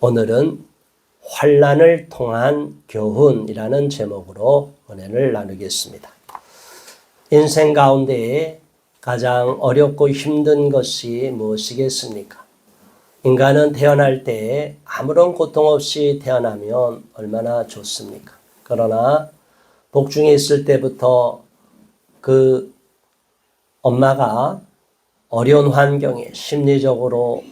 오늘은 환난을 통한 교훈이라는 제목으로 은혜를 나누겠습니다. 인생 가운데 가장 어렵고 힘든 것이 무엇이겠습니까? 인간은 태어날 때 아무런 고통 없이 태어나면 얼마나 좋습니까? 그러나 복중에 있을 때부터 그 엄마가 어려운 환경에 심리적으로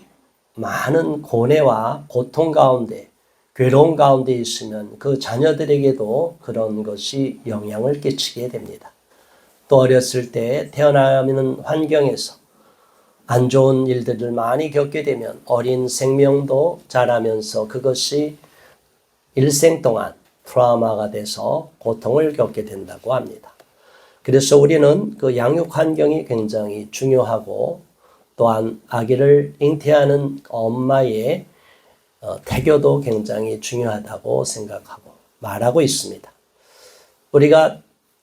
많은 고뇌와 고통 가운데 괴로움 가운데 있으면 그 자녀들에게도 그런 것이 영향을 끼치게 됩니다. 또 어렸을 때 태어나는 환경에서 안 좋은 일들을 많이 겪게 되면 어린 생명도 자라면서 그것이 일생 동안 트라우마가 돼서 고통을 겪게 된다고 합니다. 그래서 우리는 그 양육 환경이 굉장히 중요하고 또한 아기를 잉태하는 엄마의 태교도 굉장히 중요하다고 생각하고 말하고 있습니다. 우리가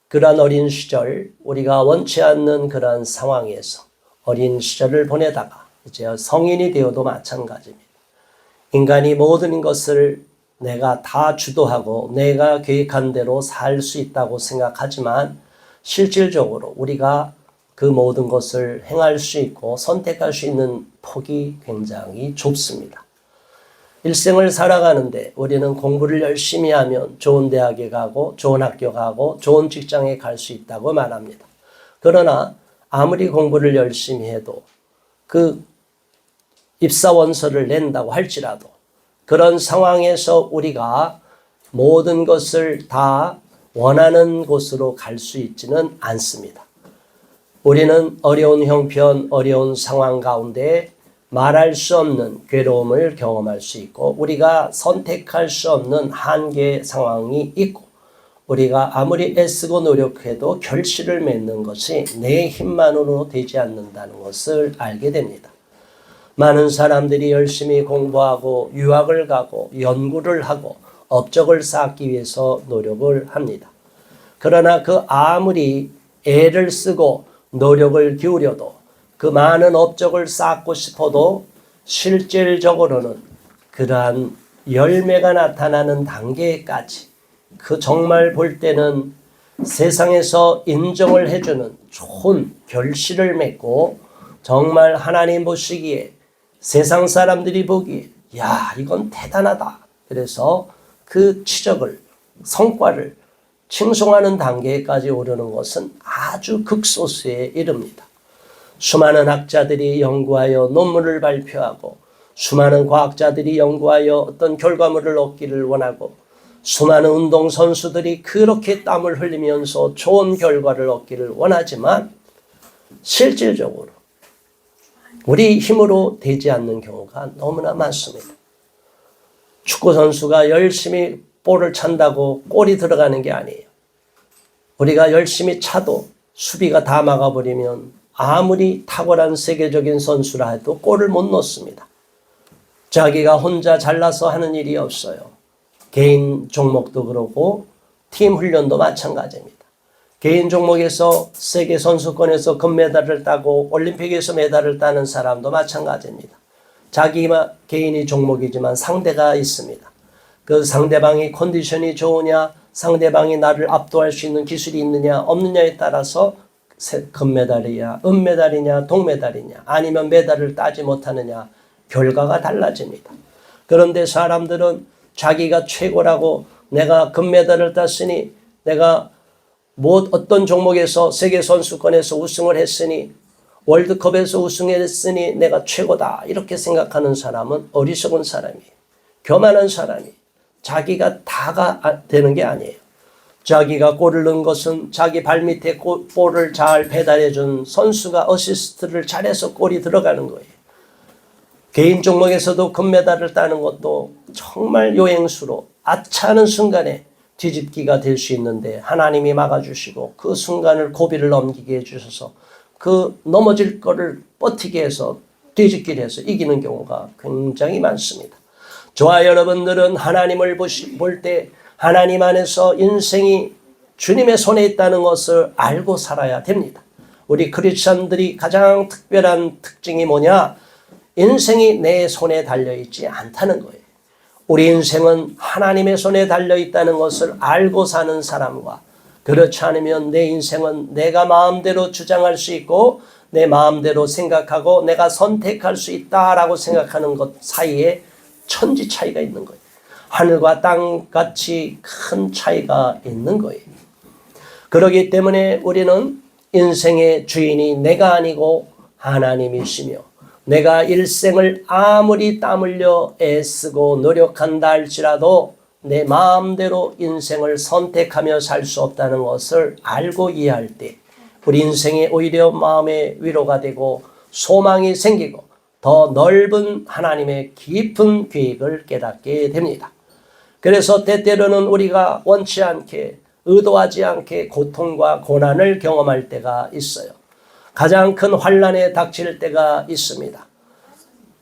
그러한 어린 시절, 우리가 원치 않는 그러한 상황에서 어린 시절을 보내다가 이제 성인이 되어도 마찬가지입니다. 인간이 모든 것을 내가 다 주도하고 내가 계획한 대로 살 수 있다고 생각하지만 실질적으로 우리가 그 모든 것을 행할 수 있고 선택할 수 있는 폭이 굉장히 좁습니다. 일생을 살아가는데 우리는 공부를 열심히 하면 좋은 대학에 가고 좋은 학교 가고 좋은 직장에 갈 수 있다고 말합니다. 그러나 아무리 공부를 열심히 해도 그 입사원서를 낸다고 할지라도 그런 상황에서 우리가 모든 것을 다 원하는 곳으로 갈 수 있지는 않습니다. 우리는 어려운 형편, 어려운 상황 가운데 말할 수 없는 괴로움을 경험할 수 있고 우리가 선택할 수 없는 한계 상황이 있고 우리가 아무리 애쓰고 노력해도 결실을 맺는 것이 내 힘만으로 되지 않는다는 것을 알게 됩니다. 많은 사람들이 열심히 공부하고 유학을 가고 연구를 하고 업적을 쌓기 위해서 노력을 합니다. 그러나 그 아무리 애를 쓰고 노력을 기울여도 그 많은 업적을 쌓고 싶어도 실질적으로는 그러한 열매가 나타나는 단계까지 그 정말 볼 때는 세상에서 인정을 해주는 좋은 결실을 맺고 정말 하나님 보시기에 세상 사람들이 보기에 야 이건 대단하다. 그래서 그 치적을 성과를 칭송하는 단계까지 오르는 것은 아주 극소수에 이릅니다. 수많은 학자들이 연구하여 논문을 발표하고 수많은 과학자들이 연구하여 어떤 결과물을 얻기를 원하고 수많은 운동선수들이 그렇게 땀을 흘리면서 좋은 결과를 얻기를 원하지만 실질적으로 우리 힘으로 되지 않는 경우가 너무나 많습니다. 축구선수가 열심히 볼을 찬다고 골이 들어가는 게 아니에요. 우리가 열심히 차도 수비가 다 막아버리면 아무리 탁월한 세계적인 선수라 해도 골을 못 넣습니다. 자기가 혼자 잘나서 하는 일이 없어요. 개인 종목도 그렇고 팀 훈련도 마찬가지입니다. 개인 종목에서 세계 선수권에서 금메달을 따고 올림픽에서 메달을 따는 사람도 마찬가지입니다. 자기가 개인이 종목이지만 상대가 있습니다. 그 상대방이 컨디션이 좋으냐, 상대방이 나를 압도할 수 있는 기술이 있느냐, 없느냐에 따라서 금메달이냐, 은메달이냐, 동메달이냐, 아니면 메달을 따지 못하느냐, 결과가 달라집니다. 그런데 사람들은 자기가 최고라고 내가 금메달을 땄으니 내가 어떤 종목에서 세계선수권에서 우승을 했으니 월드컵에서 우승했으니 내가 최고다 이렇게 생각하는 사람은 어리석은 사람이에요. 교만한 사람이에요. 자기가 다가 되는 게 아니에요. 자기가 골을 넣은 것은 자기 발밑에 볼을 잘 배달해 준 선수가 어시스트를 잘해서 골이 들어가는 거예요. 개인 종목에서도 금메달을 따는 것도 정말 요행수로 아차하는 순간에 뒤집기가 될 수 있는데 하나님이 막아주시고 그 순간을 고비를 넘기게 해주셔서 그 넘어질 거를 버티게 해서 뒤집기를 해서 이기는 경우가 굉장히 많습니다. 저와 여러분들은 하나님을 볼 때 하나님 안에서 인생이 주님의 손에 있다는 것을 알고 살아야 됩니다. 우리 크리스천들이 가장 특별한 특징이 뭐냐? 인생이 내 손에 달려있지 않다는 거예요. 우리 인생은 하나님의 손에 달려있다는 것을 알고 사는 사람과 그렇지 않으면 내 인생은 내가 마음대로 주장할 수 있고 내 마음대로 생각하고 내가 선택할 수 있다라고 생각하는 것 사이에 천지 차이가 있는 거예요. 하늘과 땅같이 큰 차이가 있는 거예요. 그렇기 때문에 우리는 인생의 주인이 내가 아니고 하나님이시며 내가 일생을 아무리 땀 흘려 애쓰고 노력한다 할지라도 내 마음대로 인생을 선택하며 살 수 없다는 것을 알고 이해할 때 우리 인생에 오히려 마음의 위로가 되고 소망이 생기고 더 넓은 하나님의 깊은 계획을 깨닫게 됩니다. 그래서 때때로는 우리가 원치 않게 의도하지 않게 고통과 고난을 경험할 때가 있어요. 가장 큰 환난에 닥칠 때가 있습니다.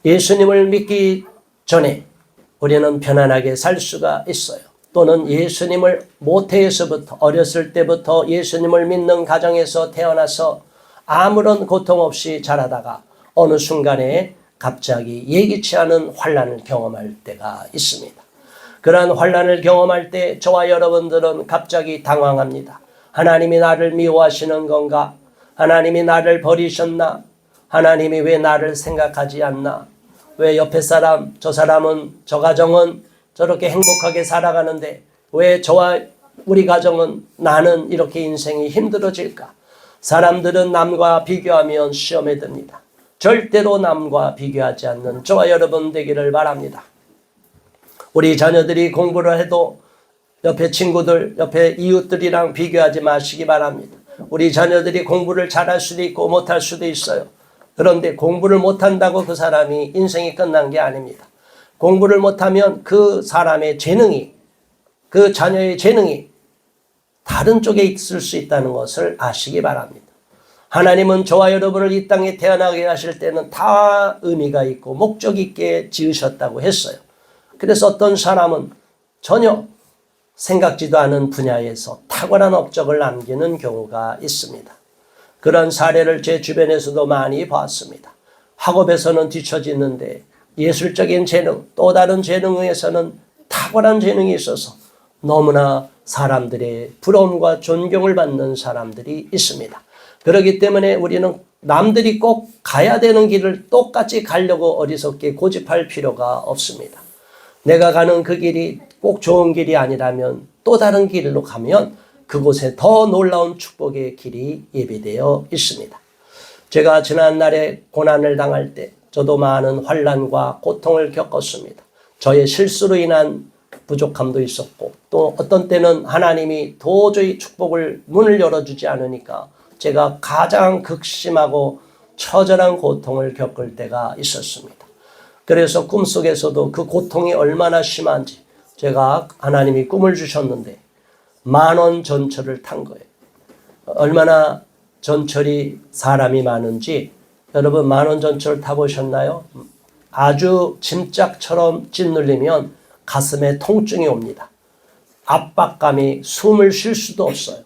예수님을 믿기 전에 우리는 편안하게 살 수가 있어요. 또는 예수님을 모태에서부터 어렸을 때부터 예수님을 믿는 가정에서 태어나서 아무런 고통 없이 자라다가 어느 순간에 갑자기 예기치 않은 환난을 경험할 때가 있습니다. 그러한 환난을 경험할 때 저와 여러분들은 갑자기 당황합니다. 하나님이 나를 미워하시는 건가? 하나님이 나를 버리셨나? 하나님이 왜 나를 생각하지 않나? 왜 옆에 사람, 저 사람은, 저 가정은 저렇게 행복하게 살아가는데 왜 저와 우리 가정은 나는 이렇게 인생이 힘들어질까? 사람들은 남과 비교하면 시험에 듭니다. 절대로 남과 비교하지 않는 저와 여러분 되기를 바랍니다. 우리 자녀들이 공부를 해도 옆에 친구들, 옆에 이웃들이랑 비교하지 마시기 바랍니다. 우리 자녀들이 공부를 잘할 수도 있고 못할 수도 있어요. 그런데 공부를 못한다고 그 사람이 인생이 끝난 게 아닙니다. 공부를 못하면 그 사람의 재능이, 그 자녀의 재능이 다른 쪽에 있을 수 있다는 것을 아시기 바랍니다. 하나님은 저와 여러분을 이 땅에 태어나게 하실 때는 다 의미가 있고 목적 있게 지으셨다고 했어요. 그래서 어떤 사람은 전혀 생각지도 않은 분야에서 탁월한 업적을 남기는 경우가 있습니다. 그런 사례를 제 주변에서도 많이 봤습니다. 학업에서는 뒤처지는데 예술적인 재능, 또 다른 재능에서는 탁월한 재능이 있어서 너무나 사람들의 부러움과 존경을 받는 사람들이 있습니다. 그렇기 때문에 우리는 남들이 꼭 가야 되는 길을 똑같이 가려고 어리석게 고집할 필요가 없습니다. 내가 가는 그 길이 꼭 좋은 길이 아니라면 또 다른 길로 가면 그곳에 더 놀라운 축복의 길이 예비되어 있습니다. 제가 지난날에 고난을 당할 때 저도 많은 환난과 고통을 겪었습니다. 저의 실수로 인한 부족함도 있었고 또 어떤 때는 하나님이 도저히 축복을 문을 열어주지 않으니까 제가 가장 극심하고 처절한 고통을 겪을 때가 있었습니다. 그래서 꿈속에서도 그 고통이 얼마나 심한지 제가 하나님이 꿈을 주셨는데 10,000원 전철을 탄 거예요. 얼마나 전철이 사람이 많은지 여러분 10,000원 전철 타보셨나요? 아주 짐짝처럼 짓눌리면 가슴에 통증이 옵니다. 압박감이 숨을 쉴 수도 없어요.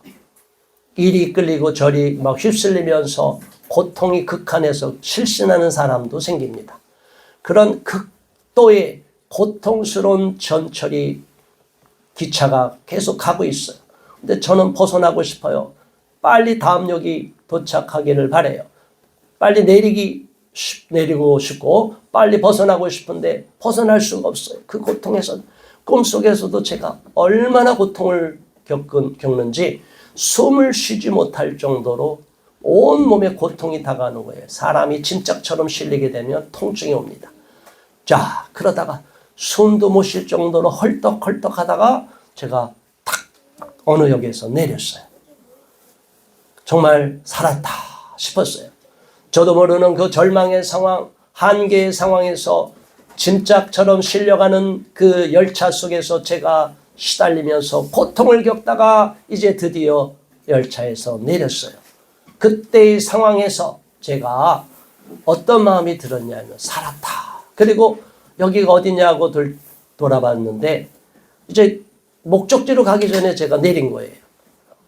이리 끌리고 저리 막 휩쓸리면서 고통이 극한해서 실신하는 사람도 생깁니다. 그런 극도의 고통스러운 전철이 기차가 계속 가고 있어요. 근데 저는 벗어나고 싶어요. 빨리 다음 역이 도착하기를 바라요. 빨리 내리고 싶고 빨리 벗어나고 싶은데 벗어날 수가 없어요. 그 고통에서 꿈속에서도 제가 얼마나 고통을 겪는지 숨을 쉬지 못할 정도로 온몸에 고통이 다가오는 거예요. 사람이 짐짝처럼 실리게 되면 통증이 옵니다. 자, 그러다가 숨도 못 쉴 정도로 헐떡헐떡 하다가 제가 탁 어느 역에서 내렸어요. 정말 살았다 싶었어요. 저도 모르는 그 절망의 상황, 한계의 상황에서 짐짝처럼 실려가는 그 열차 속에서 제가 시달리면서 고통을 겪다가 이제 드디어 열차에서 내렸어요. 그때의 상황에서 제가 어떤 마음이 들었냐면 살았다. 그리고 여기가 어디냐고 돌아봤는데 이제 목적지로 가기 전에 제가 내린 거예요.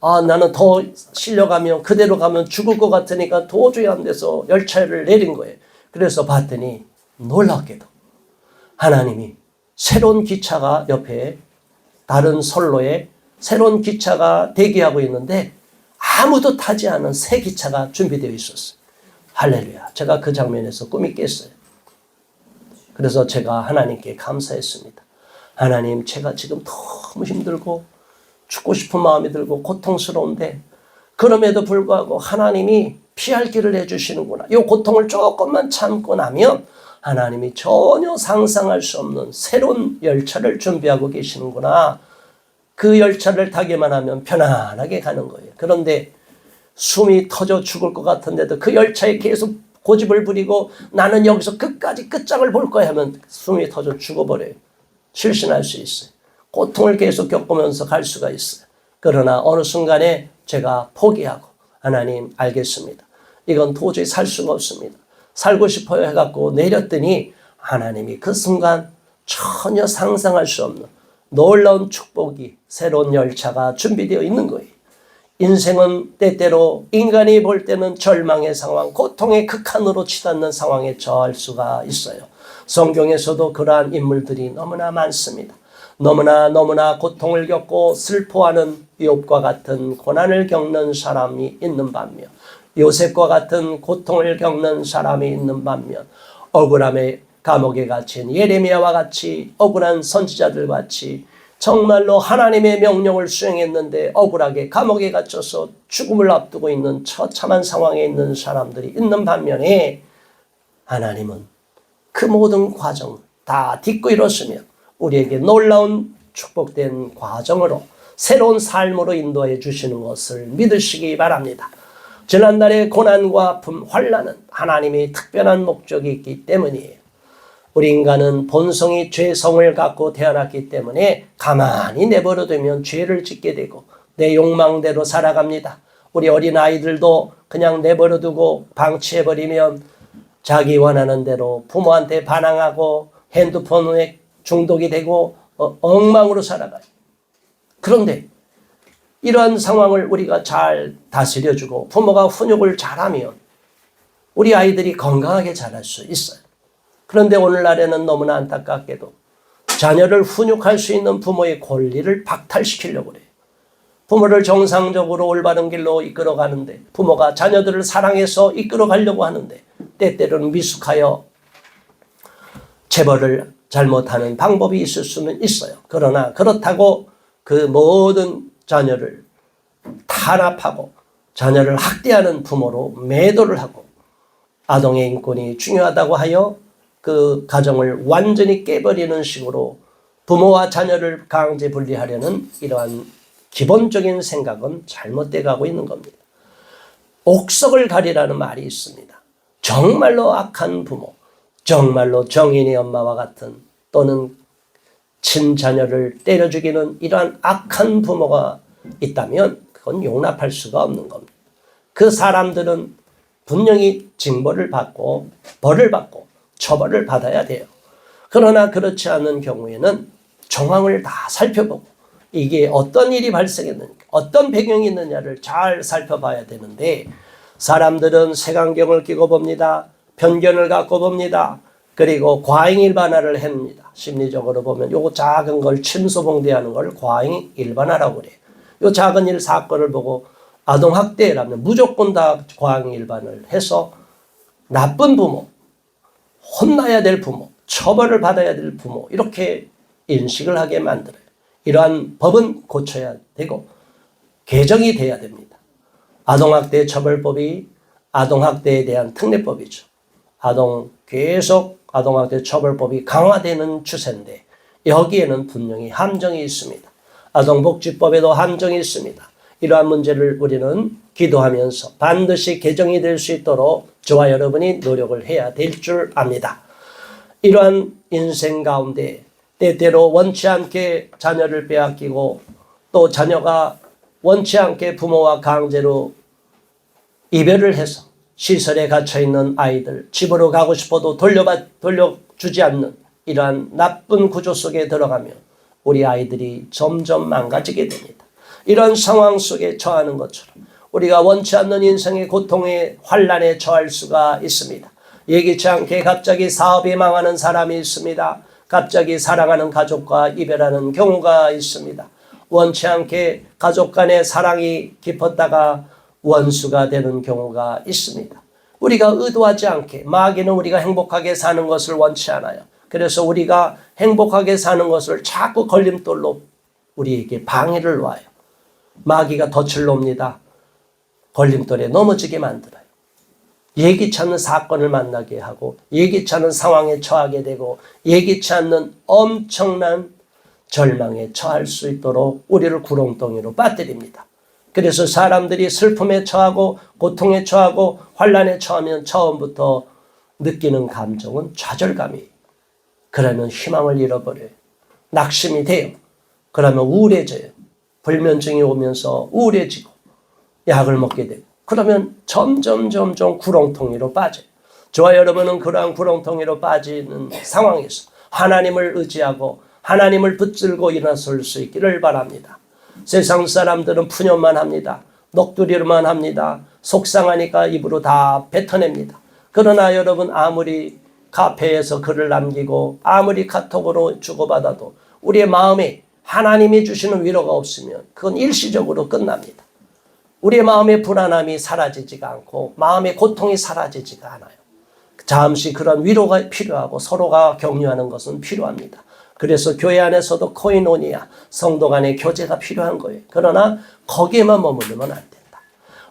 아, 나는 더 실려가면 그대로 가면 죽을 것 같으니까 도저히 안 돼서 열차를 내린 거예요. 그래서 봤더니 놀랍게도 하나님이 새로운 기차가 옆에 다른 선로에 새로운 기차가 대기하고 있는데 아무도 타지 않은 새 기차가 준비되어 있었어요. 할렐루야. 제가 그 장면에서 꿈이 깼어요. 그래서 제가 하나님께 감사했습니다. 하나님, 제가 지금 너무 힘들고 죽고 싶은 마음이 들고 고통스러운데 그럼에도 불구하고 하나님이 피할 길을 해주시는구나. 이 고통을 조금만 참고 나면 하나님이 전혀 상상할 수 없는 새로운 열차를 준비하고 계시는구나. 그 열차를 타기만 하면 편안하게 가는 거예요. 그런데 숨이 터져 죽을 것 같은데도 그 열차에 계속 고집을 부리고 나는 여기서 끝까지 끝장을 볼 거야 하면 숨이 터져 죽어버려요. 실신할 수 있어요. 고통을 계속 겪으면서 갈 수가 있어요. 그러나 어느 순간에 제가 포기하고 하나님 알겠습니다. 이건 도저히 살 수가 없습니다. 살고 싶어요 해갖고 내렸더니 하나님이 그 순간 전혀 상상할 수 없는 놀라운 축복이 새로운 열차가 준비되어 있는 거예요. 인생은 때때로 인간이 볼 때는 절망의 상황, 고통의 극한으로 치닫는 상황에 처할 수가 있어요. 성경에서도 그러한 인물들이 너무나 많습니다. 너무나 고통을 겪고 슬퍼하는 욥과 같은 고난을 겪는 사람이 있는 반면 요셉과 같은 고통을 겪는 사람이 있는 반면 억울함에 감옥에 갇힌 예레미야와 같이 억울한 선지자들 같이 정말로 하나님의 명령을 수행했는데 억울하게 감옥에 갇혀서 죽음을 앞두고 있는 처참한 상황에 있는 사람들이 있는 반면에 하나님은 그 모든 과정을 다 딛고 일었으며 우리에게 놀라운 축복된 과정으로 새로운 삶으로 인도해 주시는 것을 믿으시기 바랍니다. 지난날의 고난과 아픔, 환난은 하나님의 특별한 목적이 있기 때문이에요. 우리 인간은 본성이 죄성을 갖고 태어났기 때문에 가만히 내버려두면 죄를 짓게 되고 내 욕망대로 살아갑니다. 우리 어린아이들도 그냥 내버려두고 방치해버리면 자기 원하는 대로 부모한테 반항하고 핸드폰에 중독이 되고 엉망으로 살아가요. 그런데 이러한 상황을 우리가 잘 다스려주고 부모가 훈육을 잘하면 우리 아이들이 건강하게 자랄 수 있어요. 그런데 오늘날에는 너무나 안타깝게도 자녀를 훈육할 수 있는 부모의 권리를 박탈시키려고 그래요. 부모를 정상적으로 올바른 길로 이끌어가는데 부모가 자녀들을 사랑해서 이끌어가려고 하는데 때때로는 미숙하여 체벌을 잘못하는 방법이 있을 수는 있어요. 그러나 그렇다고 그 모든 자녀를 탄압하고 자녀를 학대하는 부모로 매도를 하고 아동의 인권이 중요하다고 하여 그 가정을 완전히 깨버리는 식으로 부모와 자녀를 강제 분리하려는 이러한 기본적인 생각은 잘못돼 가고 있는 겁니다. 옥석을 가리라는 말이 있습니다. 정말로 악한 부모, 정말로 정인의 엄마와 같은 또는 친자녀를 때려 죽이는 이러한 악한 부모가 있다면 그건 용납할 수가 없는 겁니다. 그 사람들은 분명히 징벌을 받고 벌을 받고 처벌을 받아야 돼요. 그러나 그렇지 않은 경우에는 정황을 다 살펴보고 이게 어떤 일이 발생했는가, 어떤 배경이 있느냐를 잘 살펴봐야 되는데 사람들은 색안경을 끼고 봅니다. 편견을 갖고 봅니다. 그리고 과잉일반화를 합니다. 심리적으로 보면 요거 작은 걸 침소봉대하는 걸 과잉일반화라고 그래요. 요 작은 일 사건을 보고 아동학대라면 무조건 다 과잉일반을 해서 나쁜 부모, 혼나야 될 부모, 처벌을 받아야 될 부모 이렇게 인식을 하게 만들어요. 이러한 법은 고쳐야 되고 개정이 돼야 됩니다. 아동학대 처벌법이 아동학대에 대한 특례법이죠. 계속 아동학대 처벌법이 강화되는 추세인데 여기에는 분명히 함정이 있습니다. 아동복지법에도 함정이 있습니다. 이러한 문제를 우리는 기도하면서 반드시 개정이 될 수 있도록 저와 여러분이 노력을 해야 될 줄 압니다. 이러한 인생 가운데 때때로 원치 않게 자녀를 빼앗기고 또 자녀가 원치 않게 부모와 강제로 이별을 해서 시설에 갇혀있는 아이들, 집으로 가고 싶어도 돌려주지 않는 이러한 나쁜 구조 속에 들어가면 우리 아이들이 점점 망가지게 됩니다. 이런 상황 속에 처하는 것처럼 우리가 원치 않는 인생의 고통에 환난에 처할 수가 있습니다. 예기치 않게 갑자기 사업이 망하는 사람이 있습니다. 갑자기 사랑하는 가족과 이별하는 경우가 있습니다. 원치 않게 가족 간의 사랑이 깊었다가 원수가 되는 경우가 있습니다. 우리가 의도하지 않게 마귀는 우리가 행복하게 사는 것을 원치 않아요. 그래서 우리가 행복하게 사는 것을 자꾸 걸림돌로 우리에게 방해를 놓아요. 마귀가 덫을 놓습니다. 걸림돌에 넘어지게 만들어요. 예기치 않는 사건을 만나게 하고 예기치 않은 상황에 처하게 되고 예기치 않는 엄청난 절망에 처할 수 있도록 우리를 구렁텅이로 빠뜨립니다. 그래서 사람들이 슬픔에 처하고 고통에 처하고 환난에 처하면 처음부터 느끼는 감정은 좌절감이에요. 그러면 희망을 잃어버려요. 낙심이 돼요. 그러면 우울해져요. 불면증이 오면서 우울해지고 약을 먹게 되고 그러면 점점 구렁텅이로 빠져요. 저와 여러분은 그러한 구렁텅이로 빠지는 상황에서 하나님을 의지하고 하나님을 붙들고 일어설 수 있기를 바랍니다. 세상 사람들은 푸념만 합니다. 넋두리로만 합니다. 속상하니까 입으로 다 뱉어냅니다. 그러나 여러분 아무리 카페에서 글을 남기고 아무리 카톡으로 주고받아도 우리의 마음에 하나님이 주시는 위로가 없으면 그건 일시적으로 끝납니다. 우리의 마음의 불안함이 사라지지가 않고 마음의 고통이 사라지지가 않아요. 잠시 그런 위로가 필요하고 서로가 격려하는 것은 필요합니다. 그래서 교회 안에서도 코이노니아, 성도 간의 교제가 필요한 거예요. 그러나 거기에만 머무르면 안 된다.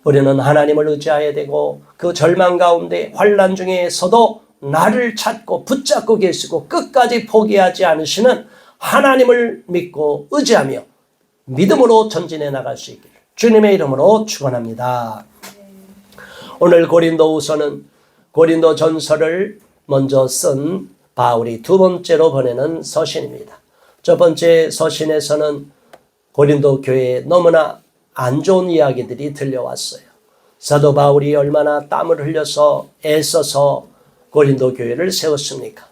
우리는 하나님을 의지해야 되고 그 절망 가운데 환난 중에서도 나를 찾고 붙잡고 계시고 끝까지 포기하지 않으시는 하나님을 믿고 의지하며 믿음으로 전진해 나갈 수 있기를 주님의 이름으로 축원합니다. 오늘 고린도후서는 고린도전서를 먼저 쓴 바울이 두 번째로 보내는 서신입니다. 첫 번째 서신에서는 고린도 교회에 너무나 안 좋은 이야기들이 들려왔어요. 사도 바울이 얼마나 땀을 흘려서 애써서 고린도 교회를 세웠습니까?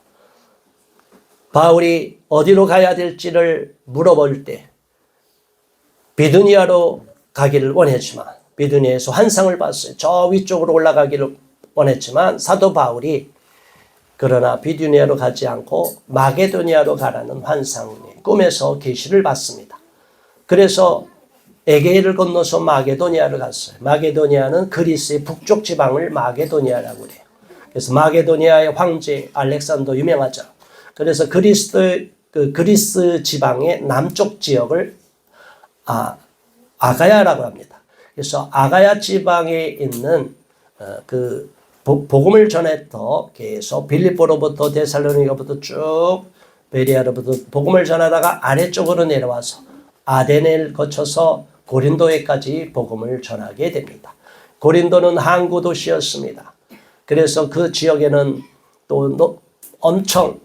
바울이 어디로 가야 될지를 물어볼 때 비두니아로 가기를 원했지만 비두니아에서 환상을 봤어요. 저 위쪽으로 올라가기를 원했지만 사도 바울이 그러나 비두니아로 가지 않고 마게도니아로 가라는 환상의 꿈에서 계시를 받습니다. 그래서 에게이를 건너서 마게도니아를 갔어요. 마게도니아는 그리스의 북쪽 지방을 마게도니아라고 그래요. 그래서 마게도니아의 황제 알렉산더 유명하죠. 그래서 그리스 지방의 남쪽 지역을 아가야라고 합니다. 그래서 아가야 지방에 있는 복음을 전했던 계속 빌립보로부터 데살로니가부터 쭉 베리아로부터 복음을 전하다가 아래쪽으로 내려와서 아데네를 거쳐서 고린도에까지 복음을 전하게 됩니다. 고린도는 항구 도시였습니다. 그래서 그 지역에는 또 엄청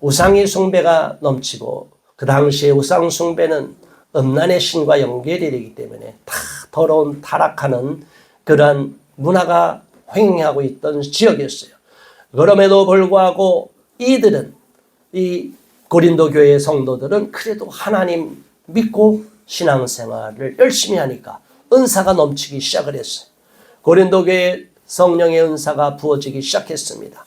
우상의 숭배가 넘치고 그 당시에 우상 숭배는 음란의 신과 연결이 되기 때문에 다 더러운 타락하는 그러한 문화가 횡행하고 있던 지역이었어요. 그럼에도 불구하고 이 고린도 교회의 성도들은 그래도 하나님 믿고 신앙생활을 열심히 하니까 은사가 넘치기 시작을 했어요. 고린도 교회에 성령의 은사가 부어지기 시작했습니다.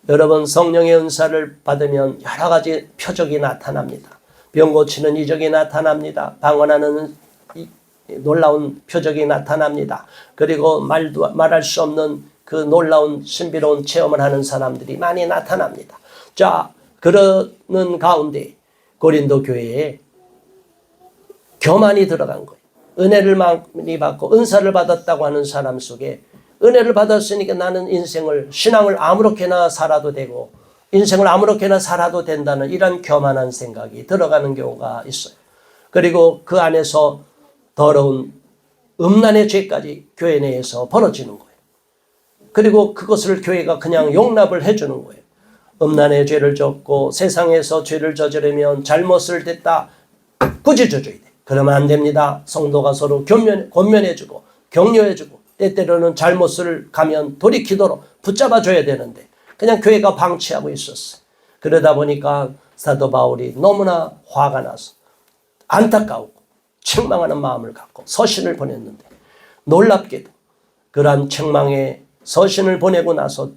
여러분 성령의 은사를 받으면 여러 가지 표적이 나타납니다. 병 고치는 이적이 나타납니다. 방언하는 놀라운 표적이 나타납니다. 그리고 말할 수 없는 그 놀라운 신비로운 체험을 하는 사람들이 많이 나타납니다. 자, 그러는 가운데 고린도 교회에 교만이 들어간 거예요. 은혜를 많이 받고 은사를 받았다고 하는 사람 속에 은혜를 받았으니까 나는 신앙을 아무렇게나 살아도 되고 인생을 아무렇게나 살아도 된다는 이런 교만한 생각이 들어가는 경우가 있어요. 그리고 그 안에서 더러운 음란의 죄까지 교회 내에서 벌어지는 거예요. 그리고 그것을 교회가 그냥 용납을 해주는 거예요. 음란의 죄를 졌고 세상에서 죄를 저지르면 잘못을 됐다 꾸짖어줘야 돼. 그러면 안 됩니다. 성도가 서로 권면해주고 격려해주고 때때로는 잘못을 가면 돌이키도록 붙잡아줘야 되는데 그냥 교회가 방치하고 있었어요. 그러다 보니까 사도 바울이 너무나 화가 나서 안타까우고 책망하는 마음을 갖고 서신을 보냈는데 놀랍게도 그러한 책망의 서신을 보내고 나서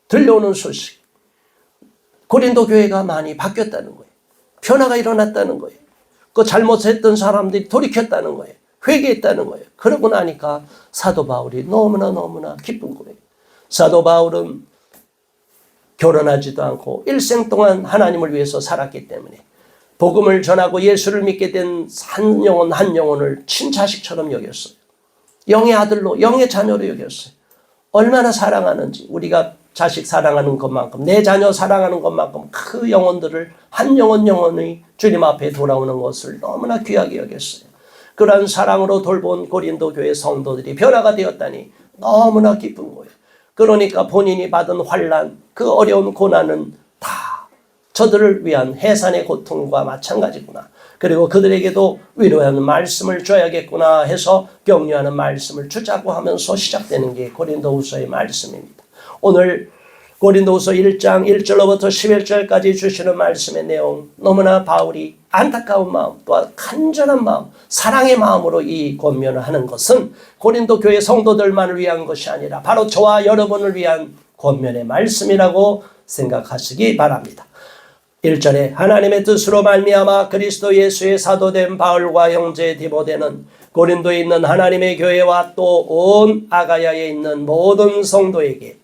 들려오는 소식 고린도 교회가 많이 바뀌었다는 거예요. 변화가 일어났다는 거예요. 그 잘못했던 사람들이 돌이켰다는 거예요. 회개했다는 거예요. 그러고 나니까 사도 바울이 너무나 기쁜 거예요. 사도 바울은 결혼하지도 않고 일생 동안 하나님을 위해서 살았기 때문에 복음을 전하고 예수를 믿게 된 한 영혼 한 영혼을 친자식처럼 여겼어요. 영의 아들로, 영의 자녀로 여겼어요. 얼마나 사랑하는지, 우리가 자식 사랑하는 것만큼, 내 자녀 사랑하는 것만큼 그 영혼들을 한 영혼이 주님 앞에 돌아오는 것을 너무나 귀하게 여겼어요. 그러한 사랑으로 돌본 고린도 교회 성도들이 변화가 되었다니 너무나 기쁜 거예요. 그러니까 본인이 받은 환난, 그 어려운 고난은 다 저들을 위한 해산의 고통과 마찬가지구나. 그리고 그들에게도 위로하는 말씀을 줘야겠구나 해서 격려하는 말씀을 주자고 하면서 시작되는 게 고린도후서의 말씀입니다. 오늘 고린도후서 1장 1절로부터 11절까지 주시는 말씀의 내용, 너무나 바울이 안타까운 마음, 또한 간절한 마음, 사랑의 마음으로 이 권면을 하는 것은 고린도 교회 성도들만을 위한 것이 아니라 바로 저와 여러분을 위한 권면의 말씀이라고 생각하시기 바랍니다. 1절에 하나님의 뜻으로 말미암아 그리스도 예수의 사도된 바울과 형제 디모데는 고린도에 있는 하나님의 교회와 또 온 아가야에 있는 모든 성도에게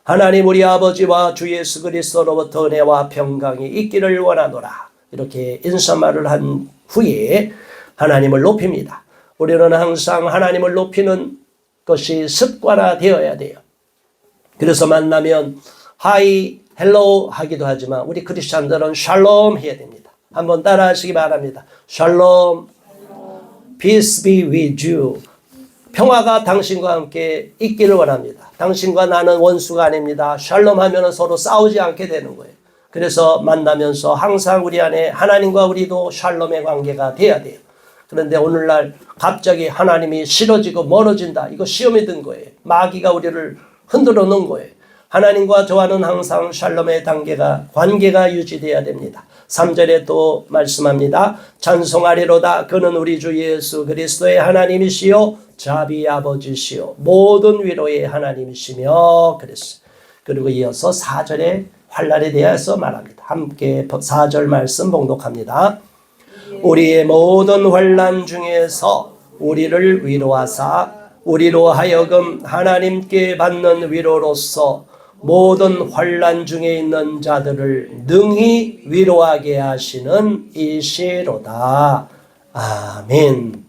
하나님 우리 아버지와 주 예수 그리스도로부터 은혜와 평강이 있기를 원하노라. 이렇게 인사말을 한 후에 하나님을 높입니다. 우리는 항상 하나님을 높이는 것이 습관화되어야 돼요. 그래서 만나면 하이, 헬로우 하기도 하지만 우리 크리스찬들은 샬롬 해야 됩니다. 한번 따라 하시기 바랍니다. 샬롬, peace be with you. 평화가 당신과 함께 있기를 원합니다. 당신과 나는 원수가 아닙니다. 샬롬 하면 서로 싸우지 않게 되는 거예요. 그래서 만나면서 항상 우리 안에 하나님과 우리도 샬롬의 관계가 돼야 돼요. 그런데 오늘날 갑자기 하나님이 싫어지고 멀어진다. 이거 시험이 든 거예요. 마귀가 우리를 흔들어 놓은 거예요. 하나님과 저와는 항상 샬롬의 관계가 유지돼야 됩니다. 3절에 또 말씀합니다. 찬송하리로다. 그는 우리 주 예수 그리스도의 하나님이시요 자비 아버지시요 모든 위로의 하나님이시며 그랬어요. 그리고 이어서 4절에 환난에 대해서 말합니다. 함께 4절 말씀 봉독합니다. 우리의 모든 환난 중에서 우리를 위로하사 우리로 하여금 하나님께 받는 위로로서 모든 환난 중에 있는 자들을 능히 위로하게 하시는 이시로다. 아멘.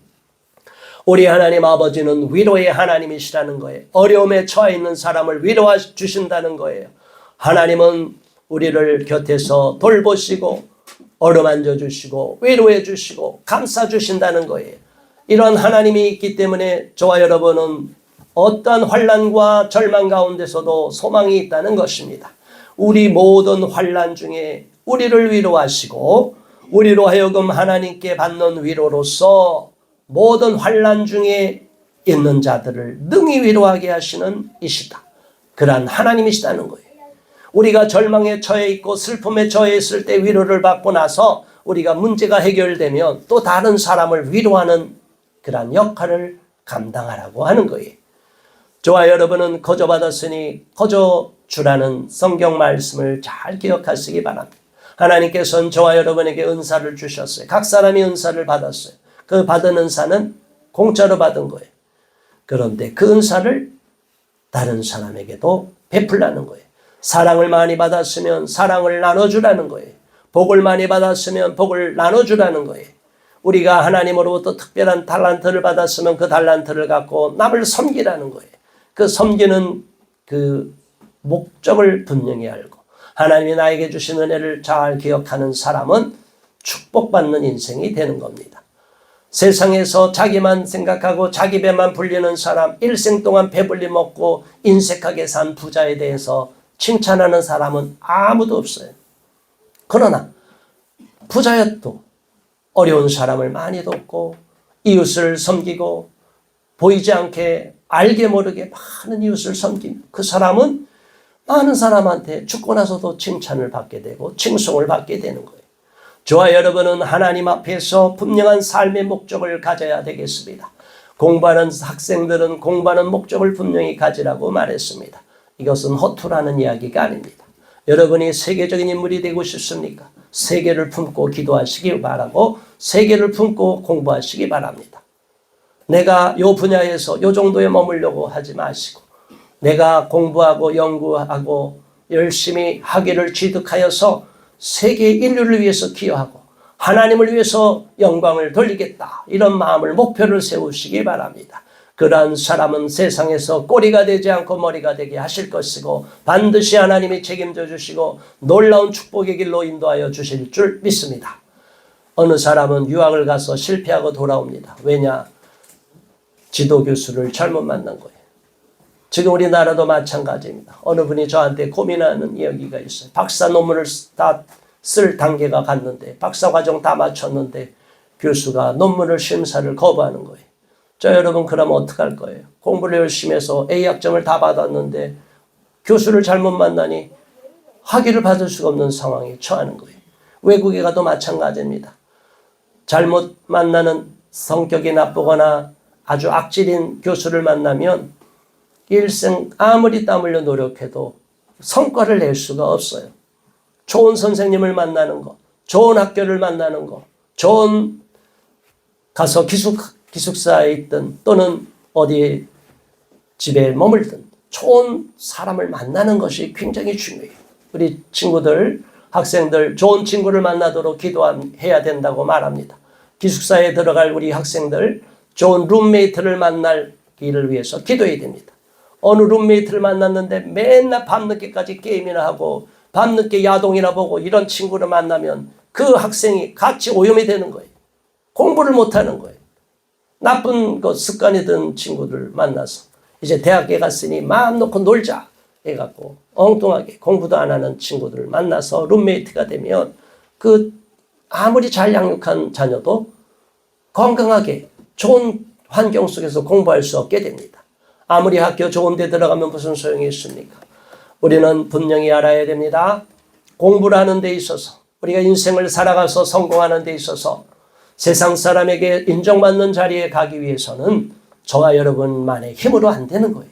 우리 하나님 아버지는 위로의 하나님이시라는 거예요. 어려움에 처해 있는 사람을 위로해 주신다는 거예요. 하나님은 우리를 곁에서 돌보시고 어루만져 주시고 위로해 주시고 감싸 주신다는 거예요. 이런 하나님이 있기 때문에 저와 여러분은 어떠한 환난과 절망 가운데서도 소망이 있다는 것입니다. 우리 모든 환난 중에 우리를 위로하시고 우리로 하여금 하나님께 받는 위로로서 모든 환난 중에 있는 자들을 능히 위로하게 하시는 이시다. 그러한 하나님이시다는 거예요. 우리가 절망에 처해 있고 슬픔에 처해 있을 때 위로를 받고 나서 우리가 문제가 해결되면 또 다른 사람을 위로하는 그러한 역할을 감당하라고 하는 거예요. 저와 여러분은 거저 받았으니 거저 주라는 성경 말씀을 잘 기억하시기 바랍니다. 하나님께서는 저와 여러분에게 은사를 주셨어요. 각 사람이 은사를 받았어요. 그 받은 은사는 공짜로 받은 거예요. 그런데 그 은사를 다른 사람에게도 베풀라는 거예요. 사랑을 많이 받았으면 사랑을 나눠주라는 거예요. 복을 많이 받았으면 복을 나눠주라는 거예요. 우리가 하나님으로부터 특별한 달란트를 받았으면 그 달란트를 갖고 남을 섬기라는 거예요. 그 섬기는 그 목적을 분명히 알고 하나님이 나에게 주신 은혜를 잘 기억하는 사람은 축복받는 인생이 되는 겁니다. 세상에서 자기만 생각하고 자기 배만 불리는 사람, 일생 동안 배불리 먹고 인색하게 산 부자에 대해서 칭찬하는 사람은 아무도 없어요. 그러나 부자여도 어려운 사람을 많이 돕고 이웃을 섬기고 보이지 않게 알게 모르게 많은 이웃을 섬긴 그 사람은 많은 사람한테 죽고 나서도 칭찬을 받게 되고 칭송을 받게 되는 거예요. 저와 여러분은 하나님 앞에서 분명한 삶의 목적을 가져야 되겠습니다. 공부하는 학생들은 공부하는 목적을 분명히 가지라고 말했습니다. 이것은 허투루하는 이야기가 아닙니다. 여러분이 세계적인 인물이 되고 싶습니까? 세계를 품고 기도하시기 바라고 세계를 품고 공부하시기 바랍니다. 내가 요 분야에서 요 정도에 머물려고 하지 마시고 내가 공부하고 연구하고 열심히 학위를 취득하여서 세계 인류를 위해서 기여하고 하나님을 위해서 영광을 돌리겠다. 이런 마음을 목표를 세우시기 바랍니다. 그러한 사람은 세상에서 꼬리가 되지 않고 머리가 되게 하실 것이고 반드시 하나님이 책임져 주시고 놀라운 축복의 길로 인도하여 주실 줄 믿습니다. 어느 사람은 유학을 가서 실패하고 돌아옵니다. 왜냐? 지도교수를 잘못 만난 거예요. 지금 우리나라도 마찬가지입니다. 어느 분이 저한테 고민하는 이야기가 있어요. 박사 논문을 다 쓸 단계가 갔는데 박사 과정 다 마쳤는데 교수가 논문을 심사를 거부하는 거예요. 자, 여러분 그러면 어떡할 거예요? 공부를 열심히 해서 A학점을 다 받았는데 교수를 잘못 만나니 학위를 받을 수가 없는 상황에 처하는 거예요. 외국에 가도 마찬가지입니다. 잘못 만나는 성격이 나쁘거나 아주 악질인 교수를 만나면 일생 아무리 땀 흘려 노력해도 성과를 낼 수가 없어요. 좋은 선생님을 만나는 거, 좋은 학교를 만나는 거, 좋은 가서 기숙사에 있든 또는 어디 집에 머물든 좋은 사람을 만나는 것이 굉장히 중요해요. 우리 친구들, 학생들 좋은 친구를 만나도록 기도해야 된다고 말합니다. 기숙사에 들어갈 우리 학생들 좋은 룸메이트를 만나기를 위해서 기도해야 됩니다. 어느 룸메이트를 만났는데 맨날 밤늦게까지 게임이나 하고 밤늦게 야동이나 보고 이런 친구를 만나면 그 학생이 같이 오염이 되는 거예요. 공부를 못하는 거예요. 나쁜 습관이 든 친구들 만나서 이제 대학에 갔으니 마음 놓고 놀자 해갖고 엉뚱하게 공부도 안 하는 친구들 만나서 룸메이트가 되면 그 아무리 잘 양육한 자녀도 건강하게 좋은 환경 속에서 공부할 수 없게 됩니다. 아무리 학교 좋은 데 들어가면 무슨 소용이 있습니까? 우리는 분명히 알아야 됩니다. 공부를 하는 데 있어서 우리가 인생을 살아가서 성공하는 데 있어서 세상 사람에게 인정받는 자리에 가기 위해서는 저와 여러분만의 힘으로 안 되는 거예요.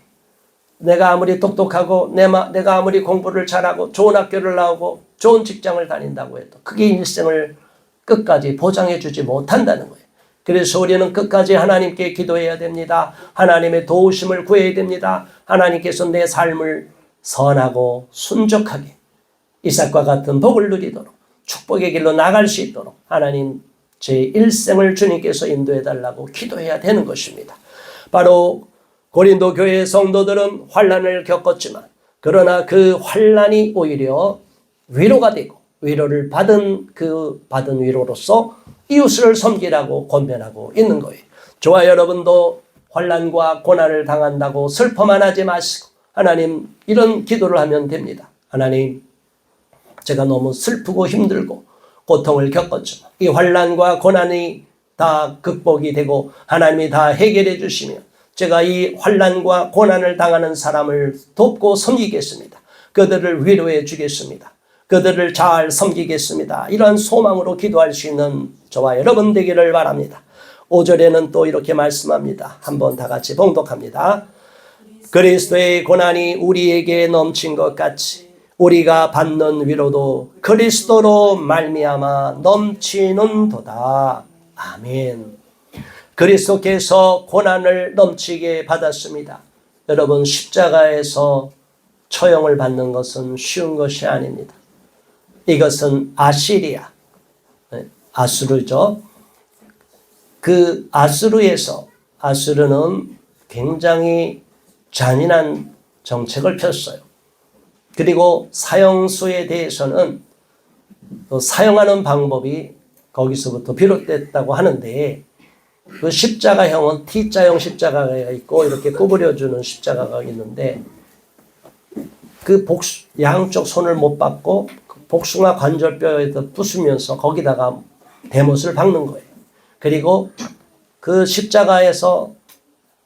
내가 아무리 똑똑하고 내가 아무리 공부를 잘하고 좋은 학교를 나오고 좋은 직장을 다닌다고 해도 그게 일생을 끝까지 보장해 주지 못한다는 거예요. 그래서 우리는 끝까지 하나님께 기도해야 됩니다. 하나님의 도우심을 구해야 됩니다. 하나님께서 내 삶을 선하고 순적하게 이삭과 같은 복을 누리도록 축복의 길로 나갈 수 있도록 하나님 제 일생을 주님께서 인도해 달라고 기도해야 되는 것입니다. 바로 고린도 교회의 성도들은 환난을 겪었지만 그러나 그 환난이 오히려 위로가 되고 위로를 받은 위로로서 이웃을 섬기라고 권면하고 있는 거예요. 저와 여러분도 환난과 고난을 당한다고 슬퍼만 하지 마시고 하나님 이런 기도를 하면 됩니다. 하나님 제가 너무 슬프고 힘들고 고통을 겪었지만 이 환난과 고난이 다 극복이 되고 하나님이 다 해결해 주시면 제가 이 환난과 고난을 당하는 사람을 돕고 섬기겠습니다. 그들을 위로해 주겠습니다. 그들을 잘 섬기겠습니다. 이러한 소망으로 기도할 수 있는 저와 여러분 되기를 바랍니다. 5절에는 또 이렇게 말씀합니다. 한번 다 같이 봉독합니다. 그리스도의 고난이 우리에게 넘친 것 같이 우리가 받는 위로도 그리스도로 말미암아 넘치는도다. 아멘. 그리스도께서 고난을 넘치게 받았습니다. 여러분 십자가에서 처형을 받는 것은 쉬운 것이 아닙니다. 이것은 아시리아, 아수르죠. 그 아수르는 굉장히 잔인한 정책을 폈어요. 그리고 사형수에 대해서는 사용하는 방법이 거기서부터 비롯됐다고 하는데 그 십자가형은 T자형 십자가가 있고 이렇게 구부려주는 십자가가 있는데 그 양쪽 손을 못 받고 복숭아 관절뼈에다 부수면서 거기다가 대못을 박는 거예요. 그리고 그 십자가에서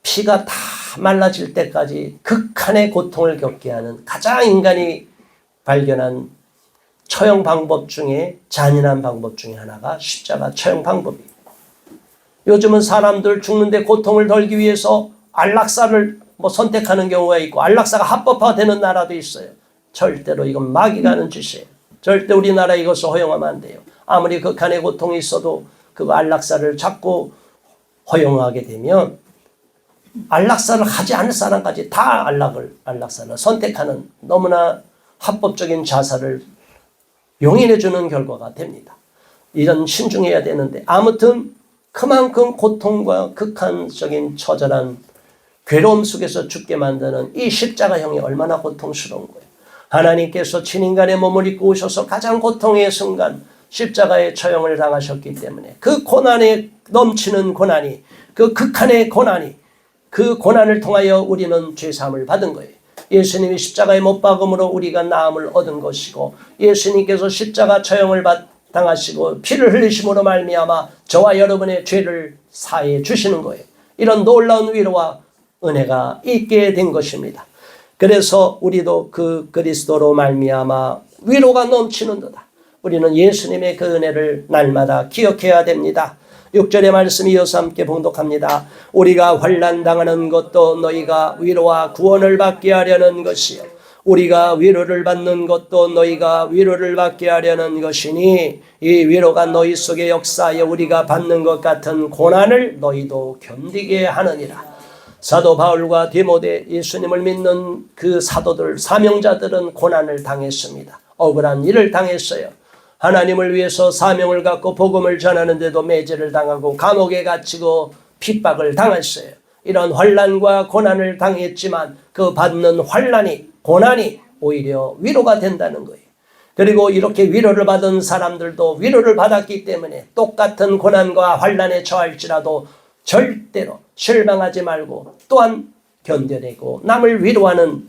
피가 다 말라질 때까지 극한의 고통을 겪게 하는 가장 인간이 발견한 처형 방법 중에 잔인한 방법 중에 하나가 십자가 처형 방법이에요. 요즘은 사람들 죽는데 고통을 덜기 위해서 안락사를 선택하는 경우가 있고 안락사가 합법화되는 나라도 있어요. 절대로 이건 마귀가 하는 짓이에요. 절대 우리나라 이것을 허용하면 안 돼요. 아무리 극한의 고통이 있어도 그 안락사를 자꾸 허용하게 되면 안락사를 하지 않을 사람까지 다 안락사를 선택하는 너무나 합법적인 자살을 용인해 주는 결과가 됩니다. 이런 신중해야 되는데 아무튼 그만큼 고통과 극한적인 처절한 괴로움 속에서 죽게 만드는 이 십자가형이 얼마나 고통스러운 거예요. 하나님께서 친인간의 몸을 입고 오셔서 가장 고통의 순간 십자가의 처형을 당하셨기 때문에 그 고난에 넘치는 고난이, 그 극한의 고난이, 그 고난을 통하여 우리는 죄사함을 받은 거예요. 예수님이 십자가에 못 박음으로 우리가 나음을 얻은 것이고, 예수님께서 십자가 처형을 당하시고 피를 흘리심으로 말미암아 저와 여러분의 죄를 사해 주시는 거예요. 이런 놀라운 위로와 은혜가 있게 된 것입니다. 그래서 우리도 그 그리스도로 말미암아 위로가 넘치는도다. 우리는 예수님의 그 은혜를 날마다 기억해야 됩니다. 6절의 말씀 이어서 함께 봉독합니다. 우리가 환난 당하는 것도 너희가 위로와 구원을 받게 하려는 것이요, 우리가 위로를 받는 것도 너희가 위로를 받게 하려는 것이니 이 위로가 너희 속에 역사하여 우리가 받는 것 같은 고난을 너희도 견디게 하느니라. 사도 바울과 디모데, 예수님을 믿는 그 사도들, 사명자들은 고난을 당했습니다. 억울한 일을 당했어요. 하나님을 위해서 사명을 갖고 복음을 전하는데도 매질을 당하고 감옥에 갇히고 핍박을 당했어요. 이런 환난과 고난을 당했지만 그 받는 환난이, 고난이 오히려 위로가 된다는 거예요. 그리고 이렇게 위로를 받은 사람들도 위로를 받았기 때문에 똑같은 고난과 환난에 처할지라도 절대로 실망하지 말고 또한 견뎌내고 남을 위로하는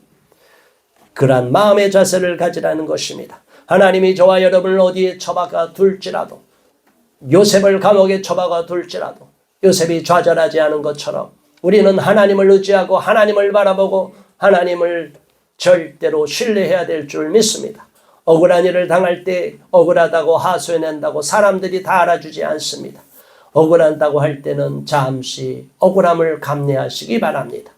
그러한 마음의 자세를 가지라는 것입니다. 하나님이 저와 여러분을 어디에 처박아 둘지라도, 요셉을 감옥에 처박아 둘지라도 요셉이 좌절하지 않은 것처럼 우리는 하나님을 의지하고 하나님을 바라보고 하나님을 절대로 신뢰해야 될 줄 믿습니다. 억울한 일을 당할 때 억울하다고 하소연한다고 사람들이 다 알아주지 않습니다. 억울하다고 할 때는 잠시 억울함을 감내하시기 바랍니다.